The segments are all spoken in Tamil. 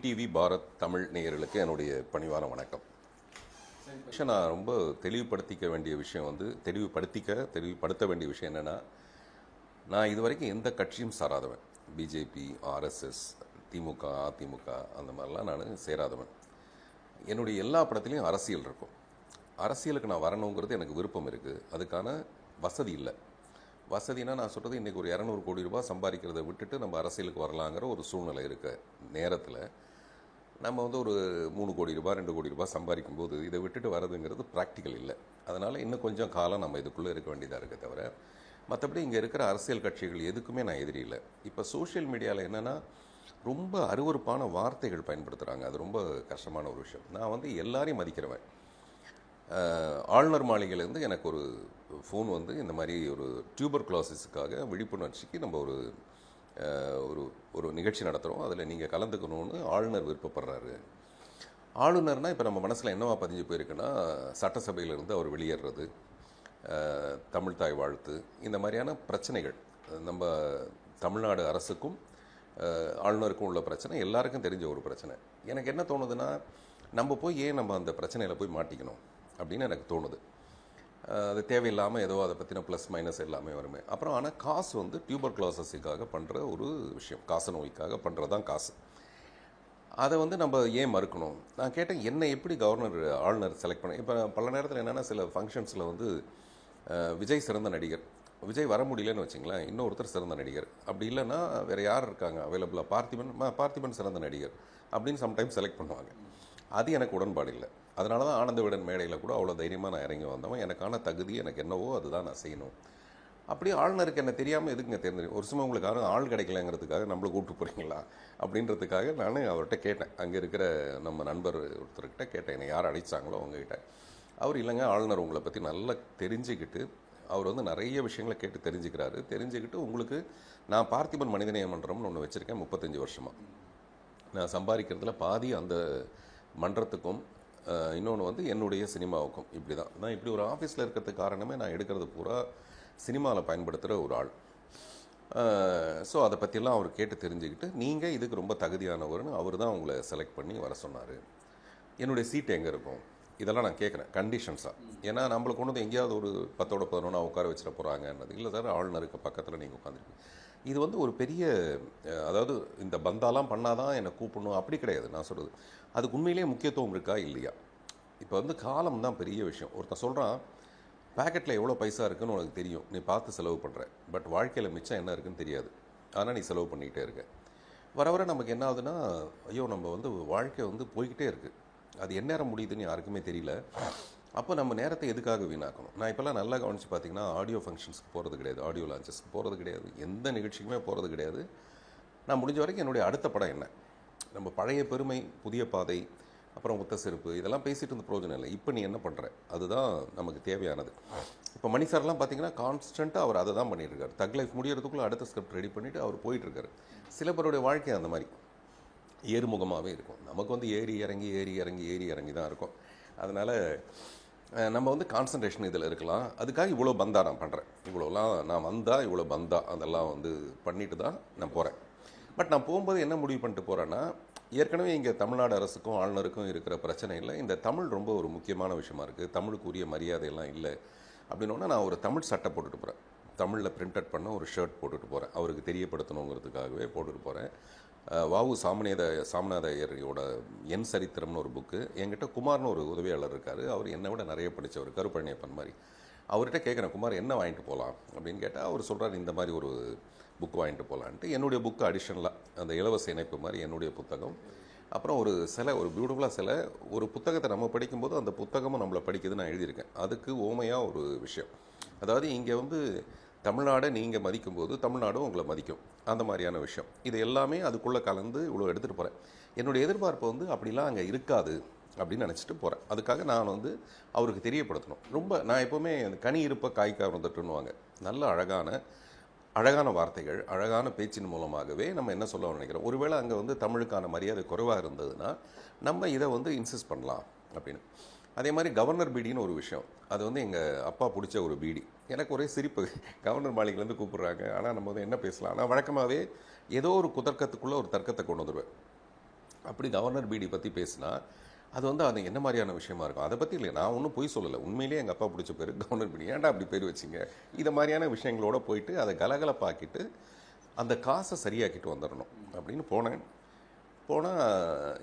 டிவி பாரத் தமிழ் நேயர்களுக்கு என்னுடைய பணிவான வணக்கம். நான் ரொம்ப தெளிவுபடுத்த வேண்டிய விஷயம் என்னென்னா, நான் இதுவரைக்கும் எந்த கட்சியும் சாராதவன். பிஜேபி, ஆர்எஸ்எஸ், திமுக, அதிமுக அந்த மாதிரிலாம் நான் சேராதவன். என்னுடைய எல்லா படத்துலையும் அரசியல் இருக்கும். அரசியலுக்கு நான் வரணுங்கிறது எனக்கு விருப்பம் இருக்குது. அதுக்கான வசதி இல்லை. வசதினா நான் சொல்கிறது, இன்றைக்கி ஒரு 200 கோடி ரூபாய் சம்பாதிக்கிறத விட்டுட்டு நம்ம அரசியலுக்கு வரலாங்கிற ஒரு சூழ்நிலை இருக்க நேரத்தில் நம்ம ஒரு 3 கோடி ரூபாய் 2 கோடி ரூபாய் சம்பாதிக்கும் போது இதை விட்டுட்டு வரதுங்கிறது ப்ராக்டிக்கல் இல்லை. அதனால் இன்னும் கொஞ்சம் காலம் நம்ம இதுக்குள்ளே இருக்க வேண்டியதாக இருக்க தவிர, மற்றபடி இங்கே இருக்கிற அரசியல் கட்சிகள் எதுக்குமே நான் எதிரி இல்லை. இப்போ சோஷியல் மீடியாவில் என்னென்னா, ரொம்ப அருவருப்பான வார்த்தைகள் பயன்படுத்துகிறாங்க. அது ரொம்ப கஷ்டமான ஒரு விஷயம். நான் எல்லாரையும் மதிக்கிறவன். ஆளுநர் மாளிகையிலேருந்து எனக்கு ஒரு ஃபோன் இந்த மாதிரி ஒரு டியூபர் குலோசிஸுக்காக விழிப்புணர்ச்சிக்கு நம்ம ஒரு ஒரு நிகழ்ச்சி நடத்துகிறோம், அதில் நீங்கள் கலந்துக்கணும்னு ஆளுநர் விருப்பப்படுறாரு. ஆளுநர்னால் இப்போ நம்ம மனசில் என்னவா பதிஞ்சு போயிருக்குன்னா, சட்டசபையிலிருந்து அவர் வெளியேறது, தமிழ்தாய் வாழ்த்து, இந்த மாதிரியான பிரச்சனைகள் நம்ம தமிழ்நாடு அரசுக்கும் ஆளுநருக்கும் உள்ள பிரச்சனை எல்லாருக்கும் தெரிஞ்ச ஒரு பிரச்சனை. எனக்கு என்ன தோணுதுன்னா, நம்ம போய் ஏன் நம்ம அந்த பிரச்சனையில் போய் மாட்டிக்கணும் அப்படின்னு எனக்கு தோணுது. அது தேவையில்லாமல் ஏதோ அதை பற்றின ப்ளஸ் மைனஸ் எல்லாமே வருமே. அப்புறம் ஆனால் காசு டியூபர் குலோசிஸுக்காக பண்ணுற ஒரு விஷயம், காச நோய்க்காக பண்ணுறது தான் காசு. அதை நம்ம ஏன் மறுக்கணும்? நான் கேட்டேன், என்னை எப்படி ஆளுநர் செலக்ட் பண்ண? இப்போ பல நேரத்தில் என்னென்னா, சில ஃபங்க்ஷன்ஸில் விஜய் சிறந்த நடிகர், விஜய் வர முடியலன்னு வச்சிங்களேன், இன்னொருத்தர் சிறந்த நடிகர், அப்படி இல்லைன்னா வேறு யார் இருக்காங்க அவைலபிளாக, பார்த்திபன் சிறந்த நடிகர் அப்படின்னு சம்டைம்ஸ் செலக்ட் பண்ணுவாங்க. அது எனக்கு உடன்பாடு இல்லை. அதனால தான் ஆனந்த விடன் மேடையில் கூட அவ்வளோ தைரியமாக நான் இறங்கி வந்தவன். எனக்கான தகுதி எனக்கு என்னவோ அதுதான் நான் செய்யணும். அப்படியே ஆளுநருக்கு என்ன தெரியாமல் எதுக்குங்க தேர்ந்தெடுக்கும்? ஒரு சும்மா உங்களுக்கு யாரும் ஆள் கிடைக்கலங்கிறதுக்காக நம்மளை கூப்பிட்டு போகிறீங்களா அப்படின்றதுக்காக நான் அவர்கிட்ட கேட்டேன். அங்கே இருக்கிற நம்ம நண்பர் ஒருத்தர்கிட்ட கேட்டேன், என்னை யார் அழைச்சாங்களோ அவங்ககிட்ட. அவர் இல்லைங்க, ஆளுநர் உங்களை பற்றி நல்லா தெரிஞ்சுக்கிட்டு அவர் நிறைய விஷயங்களை கேட்டு தெரிஞ்சுக்கிட்டு உங்களுக்கு நான் பார்த்திபன் மனிதநேய மன்றம்னு ஒன்று வச்சுருக்கேன். 35 வருஷமாக நான் சம்பாதிக்கிறதுல பாதி அந்த மன்றத்துக்கும், இன்னொன்று என்னுடைய சினிமாவுக்கும். இப்படி தான் நான் இப்படி ஒரு ஆஃபீஸில் இருக்கிறதுக்கு காரணமே, நான் எடுக்கிறது பூரா சினிமாவில் பயன்படுத்துகிற ஒரு ஆள். ஸோ அதை பற்றிலாம் அவர் கேட்டு தெரிஞ்சுக்கிட்டு, நீங்கள் இதுக்கு ரொம்ப தகுதியானவர்னு அவர் தான் உங்களை செலக்ட் பண்ணி வர சொன்னார். என்னுடைய சீட் எங்கே இருக்கும் இதெல்லாம் நான் கேட்குறேன் கண்டிஷன்ஸாக. ஏன்னா நம்மளுக்கு கொண்டு எங்கேயாவது ஒரு 10ஓட 11 உட்கார வச்சிட போகிறாங்கன்றது இல்லை சார். ஆளுநருக்கு பக்கத்தில் நீங்கள் உட்காந்துருக்கு. இது ஒரு பெரிய, அதாவது இந்த பந்தாலாம் பண்ணாதான் என்னை கூப்பிடணும் அப்படி கிடையாது. நான் சொல்கிறது, அதுக்கு உண்மையிலேயே முக்கியத்துவம் இருக்கா இல்லையா? இப்போ காலம் தான் பெரிய விஷயம். ஒருத்தன் சொல்கிறான், பேக்கெட்டில் எவ்வளோ பைசா இருக்குன்னு உனக்கு தெரியும், நீ பார்த்து செலவு பண்ணுற, பட் வாழ்க்கையில் மிச்சம் என்ன இருக்குன்னு தெரியாது, ஆனால் நீ செலவு பண்ணிக்கிட்டே இருக்க. வர வர நமக்கு என்ன ஆகுதுன்னா, ஐயோ நம்ம வாழ்க்கை போய்கிட்டே இருக்குது, அது எந்நேரம் முடியுதுன்னு யாருக்குமே தெரியல. அப்போ நம்ம நேரத்தை எதுக்காக வீணாக்கணும்? நான் இப்போல்லாம் நல்லா கவனித்து பார்த்தீங்கன்னா, ஆடியோ ஃபங்க்ஷன்ஸ்க்கு போகிறது கிடையாது, ஆடியோ லான்ச்சஸ்க்கு போகிறது கிடையாது, எந்த நிகழ்ச்சிக்குமே போகிறது கிடையாது. நான் முடிஞ்ச வரைக்கும் என்னுடைய அடுத்த படம் என்ன, நம்ம பழைய பெருமை, புதிய பாதை, அப்புறம் ஒத்த செருப்பு, இதெல்லாம் பேசிகிட்டு இருந்த பிரயோஜனம் இல்லை. இப்போ நீ என்ன பண்ணுற, அதுதான் நமக்கு தேவையானது. இப்போ மணி சார்லாம் பார்த்தீங்கன்னா கான்ஸ்டண்ட்டாக அவர் அதை தான் பண்ணியிருக்காரு. தக் லைஃப் முடியறதுக்குள்ளே அடுத்த ஸ்கிரிப்ட் ரெடி பண்ணிவிட்டு அவர் போயிட்டுருக்காரு. சில பேருடைய வாழ்க்கை அந்த மாதிரி ஏறுமுகமாகவே இருக்கும். நமக்கு ஏறி இறங்கி தான் இருக்கும். அதனால் நம்ம கான்சன்ட்ரேஷன் இதில் இருக்கலாம். அதுக்காக இவ்வளோ பந்தா நான் பண்ணுறேன், இவ்வளோலாம் நான் வந்தால் இவ்வளோ பந்தா அதெல்லாம் பண்ணிட்டு தான் நான் போகிறேன். பட் நான் போகும்போது என்ன முடிவு பண்ணிட்டு போகிறேன்னா, ஏற்கனவே இங்கே தமிழ்நாடு அரசுக்கும் ஆளுநருக்கும் இருக்கிற பிரச்சனை இல்லை, இந்த தமிழ் ரொம்ப ஒரு முக்கியமான விஷயமா இருக்குது, தமிழுக்கு உரிய மரியாதையெல்லாம் இல்லை அப்படின்னோன்னா, நான் ஒரு தமிழ் சட்டை போட்டுட்டு போகிறேன், தமிழில் பிரிண்டட் பண்ண ஒரு ஷர்ட் போட்டுட்டு போகிறேன், அவருக்கு தெரியப்படுத்தணுங்கிறதுக்காகவே போட்டுட்டு போகிறேன். வாவு சாமிநாத ஐயரோட என் சரித்திரம்னு ஒரு புக்கு, என்கிட்ட குமார்னு ஒரு உதவியாளர் இருக்கார், அவர் என்னை விட நிறைய படித்தவர், கருப்பழனியப்பன் மாதிரி. அவர்கிட்ட கேட்குறேன், குமார் என்ன வாங்கிட்டு போகலாம் அப்படின்னு கேட்டால், அவர் சொல்கிறார், இந்த மாதிரி ஒரு புக் வாங்கிட்டு போகலான்ட்டு. என்னுடைய புக்கு அடிஷனலாக அந்த இலவச இணைப்பு மாதிரி என்னுடைய புத்தகம், அப்புறம் ஒரு சிலை, ஒரு பியூட்டிஃபுல்லாக சிலை. ஒரு புத்தகத்தை நம்ம படிக்கும்போது அந்த புத்தகமும் நம்மளை படிக்குதுன்னு நான் எழுதியிருக்கேன். அதுக்கு ஓமையாக ஒரு விஷயம், அதாவது இங்கே தமிழ்நாடை நீங்கள் மதிக்கும்போது தமிழ்நாடும் உங்களை மதிக்கும், அந்த மாதிரியான விஷயம். இது எல்லாமே அதுக்குள்ளே கலந்து இவ்வளோ எடுத்துகிட்டு போகிறேன். என்னுடைய எதிர்பார்ப்பு அப்படிலாம் அங்கே இருக்காது அப்படின்னு நினச்சிட்டு போகிறேன். அதுக்காக நான் அவருக்கு தெரியப்படுத்தணும். ரொம்ப நான் எப்போவுமே கனி இருப்ப காய்க்காய் வந்துட்டுன்னுவாங்க. நல்ல அழகான வார்த்தைகள், அழகான பேச்சின் மூலமாகவே நம்ம என்ன சொல்ல நினைக்கிறோம். ஒருவேளை அங்கே தமிழுக்கான மரியாதை குறைவாக இருந்ததுன்னா நம்ம இதை இன்சிஸ்ட் பண்ணலாம் அப்படின்னு. அதே மாதிரி கவர்னர் பீடின்னு ஒரு விஷயம், அது எங்கள் அப்பா பிடிச்ச ஒரு பீடி. எனக்கு ஒரே சிரிப்பு, கவர்னர் மாளிகைலேருந்து கூப்பிட்றாங்க, ஆனால் நம்ம என்ன பேசலாம். ஆனால் வழக்கமாகவே ஏதோ ஒரு குதர்க்கத்துக்குள்ளே ஒரு தர்க்கத்தை கொண்டு வந்துடுவேன். அப்படி கவர்னர் பிடி பற்றி பேசினா அது வந்து அது என்ன மாதிரியான விஷயமா இருக்கும். அதை பற்றி இல்லை, நான் ஒன்றும் பொய் சொல்லலை, உண்மையிலேயே எங்கள் அப்பா பிடிச்ச பேர் கவர்னர் பிடி, ஏன்டா அப்படி பேர் வச்சிங்க, இதை மாதிரியான விஷயங்களோட போயிட்டு அதை கலகலப்பாக்கிட்டு அந்த காசை சரியாக்கிட்டு வந்துடணும் அப்படின்னு போனேன். போனால்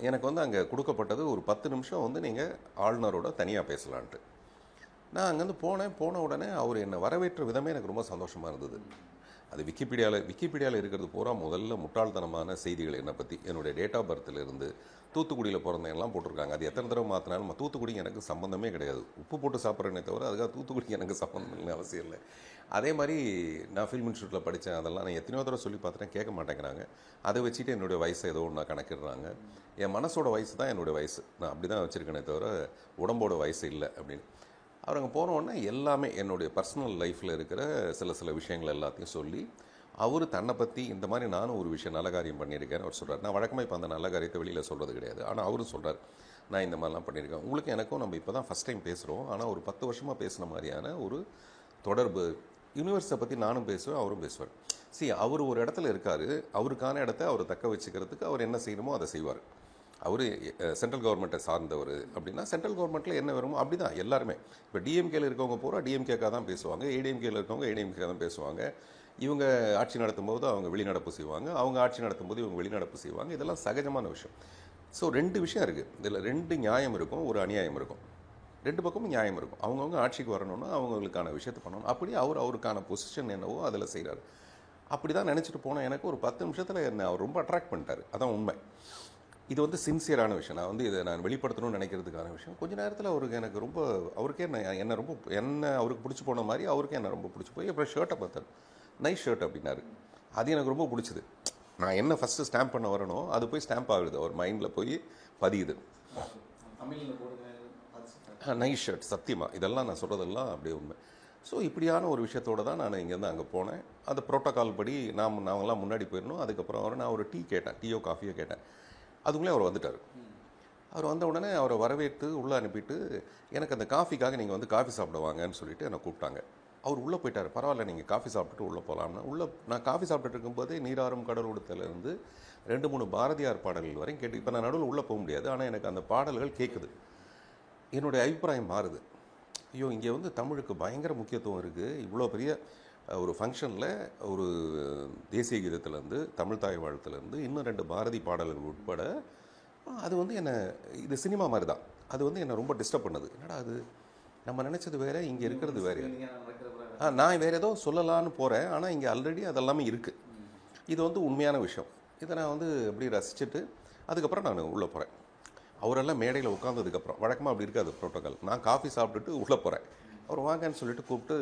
எனக்கு வந்து அங்கே கொடுக்கப்பட்டது ஒரு 10 நிமிஷம் வந்து நீங்கள் ஆளுநரோட தனியாக பேசலான்ட்டு. நான் அங்கேருந்து போன உடனே அவர் என்னை வரவேற்ற விதமே எனக்கு ரொம்ப சந்தோஷமாக இருந்தது. அது விக்கிபீடியாவில் இருக்கிறது பூரா முதல்ல முட்டாள்தனமான செய்திகள் என்னை பற்றி, என்னுடைய டேட் ஆஃப் பர்த்லேருந்து தூத்துக்குடியில் பிறந்தெல்லாம் போட்டிருக்காங்க. அது எத்தனை தடவை மாற்றினாலும் தூத்துக்குடிக்கு எனக்கு சம்மந்தமே கிடையாது. உப்பு போட்டு சாப்பிட்றேனே தவிர அதுக்காக தூத்துக்குடிக்கு எனக்கு சம்மந்தம் இல்லை, அவசியம் இல்லை. அதே மாதிரி நான் ஃபில்ம் இன்ஸ்டியூட்டில் படித்தேன், அதெல்லாம் நான் எத்தனையோ தடவை சொல்லி பார்த்துட்டேன், கேட்க மாட்டேங்கிறாங்க. அதை வச்சுட்டு என்னுடைய வயசை ஏதோ ஒன்றா கணக்கிடுறாங்க. என் மனசோட வயசு தான் என்னுடைய வயசு, நான் அப்படி தான் வச்சுருக்கேனே தவிர உடம்போட வயசு இல்லை அப்படின்னு. அவர் அங்கே போனோடனே எல்லாமே என்னுடைய பர்சனல் லைஃப்பில் இருக்கிற சில விஷயங்கள் எல்லாத்தையும் சொல்லி அவர் தன்னை பற்றி இந்த மாதிரி நானும் ஒரு விஷயம் நல்ல காரியம் பண்ணியிருக்கேன்னு அவர் சொல்கிறார். நான் வழக்கமாக இப்போ அந்த நல்ல காரியத்தை வெளியில் சொல்கிறது கிடையாது, ஆனால் அவரும் சொல்கிறார் நான் இந்த மாதிரிலாம் பண்ணியிருக்கேன். உங்களுக்கு எனக்கும் நம்ம இப்போ தான் ஃபஸ்ட் டைம் பேசுகிறோம், ஆனால் ஒரு 10 வருஷமாக பேசின மாதிரியான ஒரு தொடர்பு. யூனிவர்ஸை பற்றி நானும் பேசுவேன், அவரும் பேசுவார். அவர் ஒரு இடத்துல இருக்கார், அவருக்கான இடத்த அவர் தக்க வச்சுக்கிறதுக்கு அவர் என்ன செய்யணுமோ அதை செய்வார். அவர் சென்ட்ரல் கவர்மெண்ட்டை சார்ந்தவர் அப்படின்னா சென்ட்ரல் கவர்மெண்ட்டில் என்ன வருமோ அப்படி தான் எல்லாருமே. இப்போ டிஎம்கேல இருக்கவங்க பூரா டிஎம்கேக்காக தான் பேசுவாங்க, ஏடிஎம்கேல இருக்கவங்க ஏடிஎம்கே தான் பேசுவாங்க. இவங்க ஆட்சி நடத்தும் போது அவங்க வெளிநடப்பு செய்வாங்க, அவங்க ஆட்சி நடத்தும் போது இவங்க வெளிநடப்பு செய்வாங்க. இதெல்லாம் சகஜமான விஷயம். 2 விஷயம் இருக்குது இதில். 2 நியாயம் இருக்கும், ஒரு அநியாயம் இருக்கும். 2 பக்கமும் நியாயம் இருக்கும். அவங்கவுங்க ஆட்சிக்கு வரணும்னா அவங்களுக்கான விஷயத்தை பண்ணணும். அப்படி அவருக்கான பொசிஷன் என்னவோ அதில் செய்கிறார். அப்படி தான் நினச்சிட்டு போனால் எனக்கு ஒரு 10 நிமிஷத்தில் என்ன அவர் ரொம்ப அட்ராக்ட் பண்ணிட்டார். அதான் உண்மை. இது வந்து சின்சியரான விஷயம். நான் வந்து இதை நான் வெளிப்படுத்தணும்னு நினைக்கிறதுக்கான விஷயம். கொஞ்ச நேரத்தில் அவருக்கு எனக்கு ரொம்ப அவருக்கே என்ன அவருக்கு பிடிச்சி போன மாதிரி அவருக்கே என்ன ரொம்ப பிடிச்சி போய் அப்புறம் ஷர்ட்டை பார்த்தார். நைஸ் ஷர்ட் அப்படின்னாரு. அது எனக்கு ரொம்ப பிடிச்சிது. நான் என்ன ஃபஸ்ட்டு ஸ்டாம்ப் பண்ண வரணும் அது போய் ஸ்டாம்ப் ஆகுது, அவர் மைண்டில் போய் பதியுது. நைஸ் ஷர்ட், சத்தியமாக இதெல்லாம் நான் சொல்கிறதெல்லாம் அப்படியே உண்மை. இப்படியான ஒரு விஷயத்தோடு தான் நான் இங்கேருந்து அங்கே போனேன். அது ப்ரோட்டோக்கால் படி நாங்களாம் முன்னாடி போயிடணும். அதுக்கப்புறம் நான் ஒரு டீ கேட்டேன், டீயோ காஃபியோ கேட்டேன். அதுக்குள்ளே அவர் வந்துட்டார். அவர் வந்த உடனே அவரை வரவேற்று உள்ளே அனுப்பிட்டு எனக்கு அந்த காஃபிக்காக நீங்கள் வந்து காஃபி சாப்பிட வாங்கன்னு சொல்லிட்டு என்னை கூப்பிட்டாங்க. அவர் உள்ளே போயிட்டார். பரவாயில்ல, நீங்கள் காஃபி சாப்பிட்டுட்டு உள்ளே போகலாம்னா நான் காஃபி சாப்பிட்டுட்டு இருக்கும்போதே நீராறும் கடல் உடுத்தலேருந்து 2-3 பாரதியார் பாடல்கள் வரையும் கேட்டு, இப்போ நான் நடுவில் உள்ளே போக முடியாது, ஆனால் எனக்கு அந்த பாடல்கள் கேட்குது. என்னுடைய அபிப்பிராயம் மாறுது. ஐயோ, இங்கே வந்து தமிழுக்கு பயங்கர முக்கியத்துவம் இருக்குது. இவ்வளோ பெரிய ஒரு ஃபங்க்ஷனில் ஒரு தேசிய கீதத்துலேருந்து தமிழ் தாய் வாழ்த்துலேருந்து இன்னும் 2 பாரதி பாடல்கள் உட்பட அது வந்து என்னை, இது சினிமா மாதிரி தான், அது வந்து என்னை ரொம்ப டிஸ்டர்ப் பண்ணுது. என்னடா அது, நம்ம நினச்சது வேறு, இங்கே இருக்கிறது வேறு. நான் வேறு ஏதோ சொல்லலான்னு போகிறேன், ஆனால் இங்கே ஆல்ரெடி அதெல்லாமே இருக்குது. இது வந்து உண்மையான விஷயம். இதை நான் வந்து அப்படி ரசிச்சுட்டு அதுக்கப்புறம் நான் உள்ளே போகிறேன். அவரெல்லாம் மேடையில் உட்காந்ததுக்கப்புறம் வழக்கமாக அப்படி இருக்காது ப்ரோட்டோக்கால். நான் காஃபி சாப்பிட்டுட்டு உள்ளே போகிறேன். அவர் வாங்கன்னு சொல்லிட்டு கூப்பிட்டு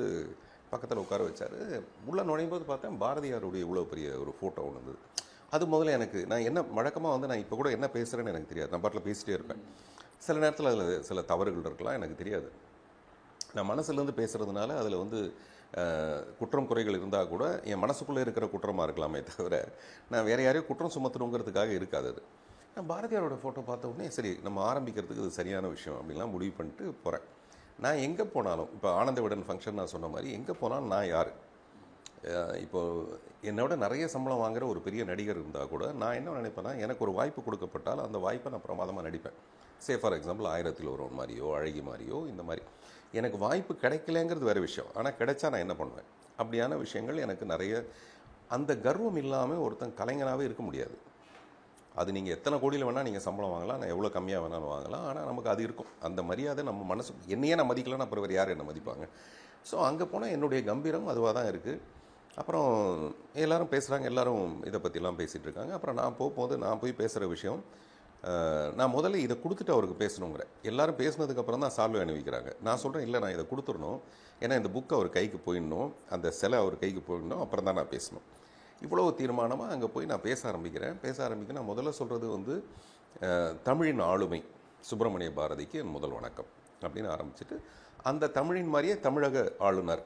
பக்கத்தில் உட்கார வச்சார். உள்ளே நுழையும் போது பார்த்தேன் பாரதியாருடைய இவ்வளோ பெரிய ஒரு ஃபோட்டோ ஒன்று இருந்தது. அது முதல்ல எனக்கு, நான் என்ன வழக்கமாக வந்து நான் இப்போ கூட என்ன பேசுகிறேன்னு எனக்கு தெரியாது, நான் பாட்டில் பேசிகிட்டே இருப்பேன். சில நேரத்தில் அதில் சில தவறுகள் இருக்கலாம், எனக்கு தெரியாது. நான் மனசுலேருந்து பேசுகிறதுனால அதில் வந்து குற்றம் குறைகள் இருந்தால் கூட என் மனசுக்குள்ளே இருக்கிற குற்றமாக இருக்கலாமே தவிர நான் வேறு யாரையும் குற்றம் சுமத்தணுங்கிறதுக்காக இருக்காது. அது நான் பாரதியாரோட ஃபோட்டோ பார்த்த உடனே சரி நம்ம ஆரம்பிக்கிறதுக்கு இது சரியான விஷயம் அப்படின்லாம் முடிவு பண்ணிட்டு போகிறேன். நான் எங்கே போனாலும், இப்போ ஆனந்த விடன் ஃபங்க்ஷன் நான் சொன்ன மாதிரி எங்கே போனாலும் நான் யார், இப்போது என்னோட நிறைய சம்பளம் வாங்குகிற ஒரு பெரிய நடிகர் இருந்தால் கூட நான் என்ன நினைப்பேன்னா, எனக்கு ஒரு வாய்ப்பு கொடுக்கப்பட்டால் அந்த வாய்ப்பை நான் பிரமாதமாக நடிப்பேன். ஃபார் எக்ஸாம்பிள் 1000ல் ஒருவன் மாதிரியோ அழகி மாதிரியோ இந்த மாதிரி. எனக்கு வாய்ப்பு கிடைக்கலங்கிறது வேறு விஷயம், ஆனால் கிடைச்சா நான் என்ன பண்ணுவேன், அப்படியான விஷயங்கள் எனக்கு நிறைய. அந்த கர்வம் இல்லாமல் ஒருத்தன் கலைஞனாகவே இருக்க முடியாது. அது நீங்கள் எத்தனை கோடியில் வேணால் நீங்கள் சம்பளம் வாங்கலாம், நான் எவ்வளோ கம்மியாக வேணாலும் வாங்கலாம், ஆனால் நமக்கு அது இருக்கும். அந்த மரியாதை நம்ம மனசு, என்னையே நான் மதிக்கலன்னா அப்புறம் வேறு யார் என்ன மதிப்பாங்க. அங்கே போனால் என்னுடைய கம்பீரம் அதுவாக தான் இருக்குது. அப்புறம் எல்லோரும் பேசுகிறாங்க, எல்லோரும் இதை பற்றிலாம் பேசிகிட்டு இருக்காங்க. அப்புறம் நான் போகும்போது நான் போய் பேசுகிற விஷயம், நான் முதல்ல இதை கொடுத்துட்டு அவருக்கு பேசணுங்கிற. எல்லோரும் பேசினதுக்கப்புறம் தான் சால்வை அணிவிக்கிறாங்க. நான் சொல்கிறேன் இல்லை, நான் இதை கொடுத்துடணும், ஏன்னா இந்த புக்கு அவர் கைக்கு போயிடணும், அந்த சிலை அவர் கைக்கு போயிடணும், அப்புறம் தான் நான் பேசணும். இவ்வளோ தீர்மானமாக அங்கே போய் நான் பேச ஆரம்பிக்கிறேன். நான் முதல்ல சொல்கிறது வந்து தமிழின் ஆளுமை சுப்பிரமணிய பாரதிக்கு என் முதல் வணக்கம் அப்படின்னு ஆரம்பிச்சுட்டு, அந்த தமிழின் மாதிரியே தமிழக ஆளுநர்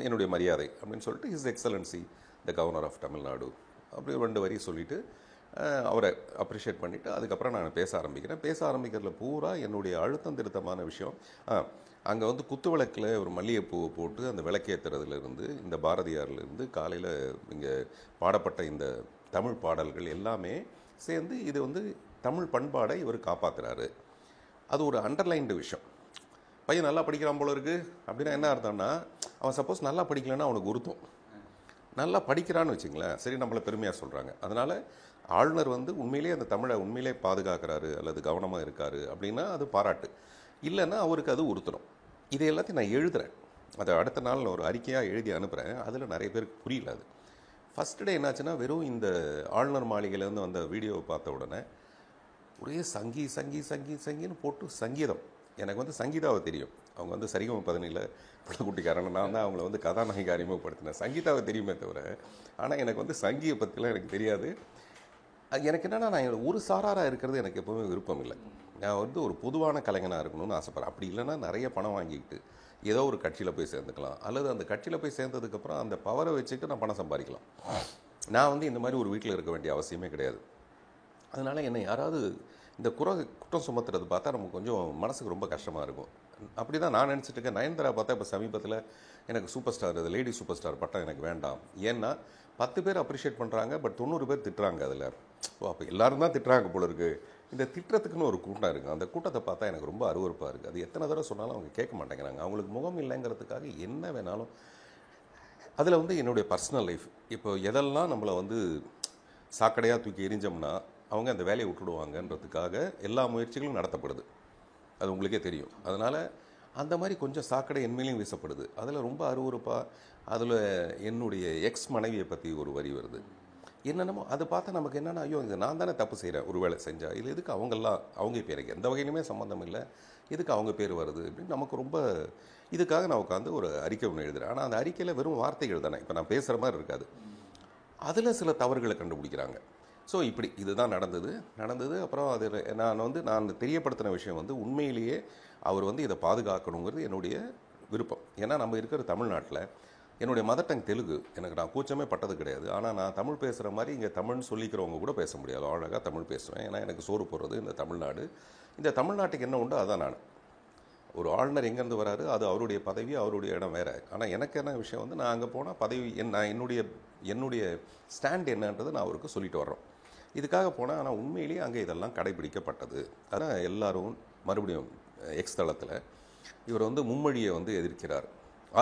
என்னுடைய மரியாதை அப்படின்னு சொல்லிட்டு his excellency the governor of Tamil Nadu அப்படி 2 வரி சொல்லிவிட்டு அவரை அப்ரிஷியேட் பண்ணிவிட்டு அதுக்கப்புறம் நான் பேச ஆரம்பிக்கிறதுல பூரா என்னுடைய அழுத்தம் திருத்தமான விஷயம். அங்கே வந்து குத்து விளக்கில் ஒரு மல்லிகைப்பூவை போட்டு அந்த விளக்கேற்றுறதுலேருந்து இந்த பாரதியார்லேருந்து காலையில் இங்கே பாடப்பட்ட இந்த தமிழ் பாடல்கள் எல்லாமே சேர்ந்து இது வந்து தமிழ் பண்பாடை இவர் காப்பாற்றுறாரு. அது ஒரு அண்டர்லைன்டு விஷயம். பையன் நல்லா படிக்கிறான் போல இருக்குது அப்படின்னா என்ன அர்த்தம்னா, அவன் சப்போஸ் நல்லா படிக்கலைன்னா அவனுக்கு உறுத்தும். நல்லா படிக்கிறான்னு வச்சுங்களேன், சரி நம்மளை பெருமையாக சொல்கிறாங்க. அதனால் ஆளுநர் வந்து உண்மையிலேயே அந்த தமிழை உண்மையிலே பாதுகாக்கிறாரு அல்லது கவனமாக இருக்காரு அப்படின்னா அது பாராட்டு. இல்லைன்னா அவருக்கு அது உறுத்தணும். இதை எல்லாத்தையும் நான் எழுதுகிறேன், அதை அடுத்த நாள் ஒரு அறிக்கையாக எழுதி அனுப்புகிறேன். அதில் நிறைய பேருக்கு புரியல. அது ஃபஸ்ட் டே என்னாச்சுன்னா, வெறும் இந்த ஆளுநர் மாளிகையிலேருந்து வந்த வீடியோவை பார்த்த உடனே ஒரே சங்கி சங்கி சங்கி சங்கின்னு போட்டு சங்கீதம். எனக்கு வந்து சங்கீதாவை தெரியும், அவங்க வந்து சரிகம பதனியில் பிள்ளைக்குட்டிக்காரன், நான் தான் அவங்கள வந்து கதாநாயகி அறிமுகப்படுத்தினேன். சங்கீதாவை தெரியுமே தவிர, ஆனால் எனக்கு வந்து சங்கியை பற்றிலாம் எனக்கு தெரியாது. எனக்கு என்னென்னா, நான் ஒரு சாராராக இருக்கிறது எனக்கு எப்போவுமே விருப்பம் இல்லை. நான் வந்து ஒரு பொதுவான கலைஞனாக இருக்கணும்னு ஆசைப்பட்றேன். அப்படி இல்லைன்னா நிறைய பணம் வாங்கிக்கிட்டு ஏதோ ஒரு கட்சியில் போய் சேர்ந்துக்கலாம், அல்லது அந்த கட்சியில் போய் சேர்ந்ததுக்கப்புறம் அந்த பவரை வச்சுட்டு நான் பணம் சம்பாதிக்கலாம். நான் வந்து இந்த மாதிரி ஒரு வீட்டில் இருக்க வேண்டிய அவசியமே கிடையாது. அதனால் என்னை யாராவது இந்த குற்றம் சுமத்துறது பார்த்தா நமக்கு கொஞ்சம் மனசுக்கு ரொம்ப கஷ்டமாக இருக்கும். அப்படி தான் நான் நினச்சிட்டு இருக்கேன். நயன்தாரா பார்த்தா இப்போ சமீபத்தில் எனக்கு சூப்பர் ஸ்டார், அது லேடி சூப்பர் ஸ்டார் பட்டம் எனக்கு வேண்டாம். ஏன்னா 10 பேர் அப்ரிஷியேட் பண்ணுறாங்க, பட் 90 பேர் திட்டுறாங்க. அதில் அப்போ எல்லோரும் தான் திட்டுறாங்க போல இருக்குது. இந்த திட்டத்துக்குன்னு ஒரு கூட்டம் இருக்குது. அந்த கூட்டத்தை பார்த்தா எனக்கு ரொம்ப அருவருப்பாக இருக்குது. அது எத்தனை தடவை சொன்னாலும் அவங்க கேட்க மாட்டேங்கிறாங்க. அவங்களுக்கு முகம் இல்லைங்கிறதுக்காக என்ன வேணாலும். அதில் வந்து என்னுடைய பர்சனல் லைஃப், இப்போ எதெல்லாம் நம்மளை வந்து சாக்கடையாக தூக்கி எரிஞ்சோம்னா அவங்க அந்த வேலையை விட்டுடுவாங்கன்றதுக்காக எல்லா முயற்சிகளும் நடத்தப்படுது. அது உங்களுக்கே தெரியும். அதனால் அந்த மாதிரி கொஞ்சம் சாக்கடை என்மேலையும் வீசப்படுது. அதில் ரொம்ப அருவருப்பாக அதில் என்னுடைய எக்ஸ் மனைவியை பற்றி ஒரு வரி வருது. என்னென்னமோ அதை பார்த்தா நமக்கு என்னென்னா, ஐயோ இது நான் தானே தப்பு செய்கிறேன் ஒரு வேலை செஞ்சால், இல்லை எதுக்கு அவங்கெல்லாம் அவங்க பேர், எனக்கு எந்த வகையிலுமே சம்மந்தம் இல்லை, எதுக்கு அவங்க பேர் வருது அப்படின்னு நமக்கு ரொம்ப. இதுக்காக நான் உட்காந்து ஒரு அறிக்கை ஒன்று எழுதுகிறேன். ஆனால் அந்த அறிக்கையில் வெறும் வார்த்தைகள் தானே, இப்போ நான் பேசுகிற மாதிரி இருக்காது. அதில் சில தவறுகளை கண்டுபிடிக்கிறாங்க. ஸோ இப்படி இதுதான் நடந்தது. அப்புறம் அது நான் தெரியப்படுத்தின விஷயம் வந்து உண்மையிலேயே அவர் வந்து இதை பாதுகாக்கணுங்கிறது என்னுடைய விருப்பம். ஏன்னா நம்ம இருக்கிற தமிழ்நாட்டில் என்னுடைய மதர் டங் தெலுங்கு, எனக்கு நான் கூச்சமே பட்டது கிடையாது. ஆனால் நான் தமிழ் பேசுகிற மாதிரி இங்கே தமிழ்னு சொல்லிக்கிறவங்க கூட பேச முடியாது. அழகாக தமிழ் பேசுவேன். ஏன்னா எனக்கு சோறு போடுறது இந்த தமிழ்நாடு. இந்த தமிழ்நாட்டுக்கு என்ன உண்டோ அதான் நான். ஒரு ஆளுநர் எங்கேருந்து வராரு, அது அவருடைய பதவி, அவருடைய இடம் வேறு. ஆனால் எனக்கு என்ன விஷயம் வந்து, நான் அங்கே போனால் பதவி நான் என்னுடைய ஸ்டாண்ட் என்னன்றது நான் அவருக்கு சொல்லிட்டு வர்றோம். இதுக்காக போனால். ஆனால் உண்மையிலேயே அங்கே இதெல்லாம் கடைபிடிக்கப்பட்டது. அதான் எல்லாரும் மறுபடியும் எக்ஸ் தளத்தில் இவர் வந்து மும்மொழியை வந்து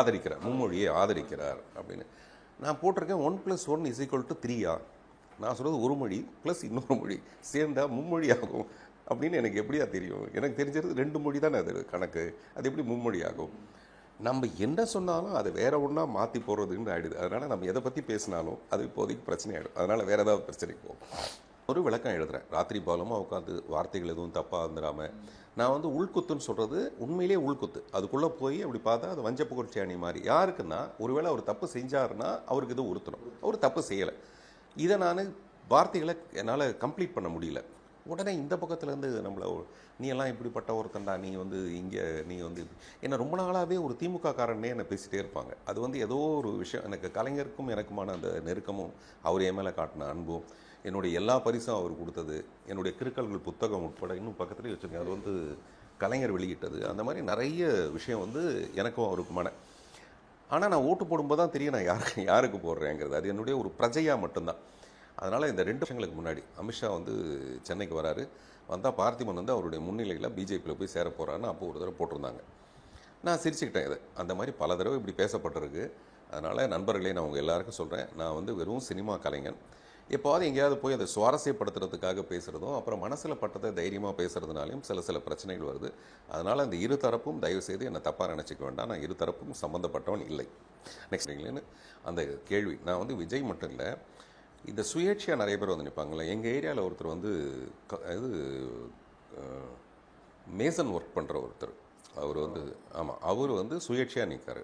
ஆதரிக்கிறார், மும்மொழியை ஆதரிக்கிறார் அப்படின்னு நான் போட்டிருக்கேன். 1+1 = 3. நான் சொல்கிறது ஒரு மொழி ப்ளஸ் இன்னொரு மொழி சேர்ந்தா மும்மொழி ஆகும் அப்படின்னு எனக்கு எப்படியா தெரியும்? எனக்கு தெரிஞ்சது 2 மொழி தானே அது கணக்கு. அது எப்படி மும்மொழி ஆகும்? நம்ம என்ன சொன்னாலும் அதை வேற ஒன்றா மாற்றி போடுறதுன்னு ஆகிடுது. அதனால் நம்ம எதை பற்றி பேசினாலும் அது இப்போதைக்கு பிரச்சனை ஆகிடும். அதனால் வேறு ஏதாவது பிரச்சனைக்கு போகும். ஒரு விளக்கம் எழுதுகிறேன். ராத்திரி பாலமாக உட்காந்து வார்த்தைகள் எதுவும் தப்பாக வந்துடாமல். நான் வந்து உள்குத்துன்னு சொல்கிறது உண்மையிலேயே உள்குத்து. அதுக்குள்ளே போய் அப்படி பார்த்தா அது வஞ்ச புகழ்ச்சி அணி மாதிரி. யாருக்குன்னா, ஒருவேளை அவர் தப்பு செஞ்சாருன்னா அவருக்கு இது உறுத்தணும். அவர் தப்பு செய்யலை. இதை நான் வார்த்தைகளை என்னால் கம்ப்ளீட் பண்ண முடியல. உடனே இந்த பக்கத்துலேருந்து நம்மளை, நீ எல்லாம் இப்படிப்பட்ட ஒருத்தண்டா, நீ வந்து இங்கே நீ வந்து என்னை ரொம்ப நாளாகவே ஒரு திமுக காரனே என்னை பேசிகிட்டே இருப்பாங்க. அது வந்து ஏதோ ஒரு விஷயம். எனக்கு கலைஞருக்கும் எனக்குமான அந்த நெருக்கமும், அவர் என் மேலே காட்டின அன்பும், என்னுடைய எல்லா பரிசும் அவர் கொடுத்தது, என்னுடைய கிறுக்கல்கள் புத்தகம் உட்பட இன்னும் பக்கத்துலேயே வச்சுருக்கேன், அது வந்து கலைஞர் வெளியிட்டது. அந்த மாதிரி நிறைய விஷயம் வந்து எனக்கும் அவருக்குமான. ஆனால் நான் ஓட்டு போடும்போது தான் தெரியும் நான் யாருக்கு போடுறேங்கிறது. அது என்னுடைய ஒரு பிரஜையாக மட்டும்தான். அதனால் இந்த 2 வருஷங்களுக்கு முன்னாடி அமித்ஷா வந்து சென்னைக்கு வராரு. வந்தால் பார்த்திபன் வந்து அவருடைய முன்னிலையில் பிஜேபியில் போய் சேர போகிறான்னு அப்போ ஒரு தடவை போட்டிருந்தாங்க. நான் சிரிச்சுக்கிட்டேன். இது அந்த மாதிரி பல தடவை இப்படி பேசப்பட்டிருக்கு. அதனால் நண்பர்களே, நான் உங்கள் எல்லாருக்கும் சொல்கிறேன், நான் வந்து வெறும் சினிமா கலைஞன். எப்போவாது எங்கேயாவது போய் அதை சுவாரஸ்யப்படுத்துறதுக்காக பேசுகிறதும், அப்புறம் மனசில் பட்டதை தைரியமாக பேசுகிறதுனாலையும் சில பிரச்சனைகள் வருது. அதனால் அந்த இரு தரப்பும் தயவுசெய்து என்னை தப்பாக நினச்சிக்க வேண்டாம். நான் இரு தரப்பும் சம்மந்தப்பட்டவன் இல்லை. நெக்ஸ்ட் அந்த கேள்வி, நான் வந்து விஜய் மட்டும் இல்லை, இந்த சுயேட்சையாக நிறைய பேர் வந்து நிற்பாங்களே. எங்கள் ஏரியாவில் ஒருத்தர் வந்து இது மேசன் ஒர்க் பண்ணுற ஒருத்தர், அவர் வந்து அவர் வந்து சுயேட்சையாக நிற்காரு.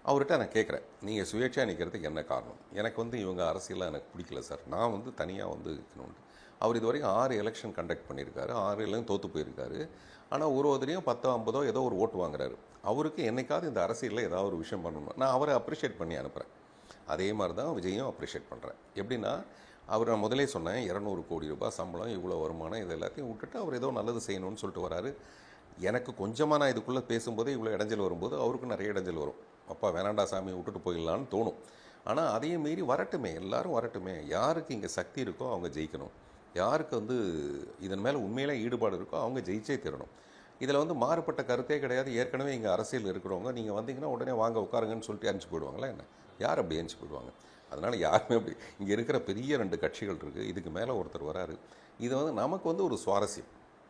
அவர்கிட்ட நான் கேட்குறேன், நீங்கள் சுயேட்சையாக நிற்கிறதுக்கு என்ன காரணம்? எனக்கு வந்து இவங்க அரசியலாக எனக்கு பிடிக்கல சார், நான் வந்து தனியாக வந்து இருக்கணும்னு. அவர் இது வரைக்கும் 6 எலெக்ஷன் கண்டக்ட் பண்ணியிருக்காரு, 6 எல்லாம் தோற்று போயிருக்காரு. ஆனால் ஒருத்தரையும் 10-50 ஏதோ ஒரு ஓட்டு வாங்குறாரு. அவருக்கு என்னைக்காவது இந்த அரசியலில் ஏதாவது ஒரு விஷயம் பண்ணணும், நான் அவரை அப்ரிஷியேட் பண்ணி அனுப்புகிறேன். அதே மாதிரி தான் விஜயும் அப்ரிஷியேட் பண்ணுறேன். எப்படின்னா, அவர் நான் முதலே சொன்னேன், 200 கோடி ரூபாய் சம்பளம், இவ்வளோ வருமானம், இது எல்லாத்தையும் விட்டுட்டு அவர் ஏதோ நல்லது செய்யணும்னு சொல்லிட்டு வராரு. எனக்கு கொஞ்சமாக நான் இதுக்குள்ளே பேசும்போதே இவ்வளோ இடைஞ்சல் வரும்போது அவருக்கு நிறைய இடைஞ்சல் வரும். அப்பா வேணாண்டா சாமி, விட்டுட்டு போயிடலான்னு தோணும். ஆனால் அதையும் மீறி வரட்டுமே, எல்லாரும் வரட்டுமே. யாருக்கு இங்கே சக்தி இருக்கோ அவங்க ஜெயிக்கணும். யாருக்கு வந்து இதன் மேலே உண்மையிலே ஈடுபாடு இருக்கோ அவங்க ஜெயிச்சே தீரணும். இதில் வந்து மாறுபட்ட கருத்தே கிடையாது. ஏற்கனவே இங்கே அரசியல் இருக்கிறவங்க நீங்கள் வந்தீங்கன்னா உடனே வாங்க உட்காருங்கன்னு சொல்லிட்டு அனுப்பிச்சி போயிடுவாங்களா என்ன? யார் அப்படி அனுப்பிச்சி போயிடுவாங்க? அதனால் யாருமே அப்படி இங்கே இருக்கிற பெரிய 2 கட்சிகள் இருக்குது. இதுக்கு மேலே ஒருத்தர் வராரு. இது வந்து நமக்கு வந்து ஒரு சுவாரஸ்யம்.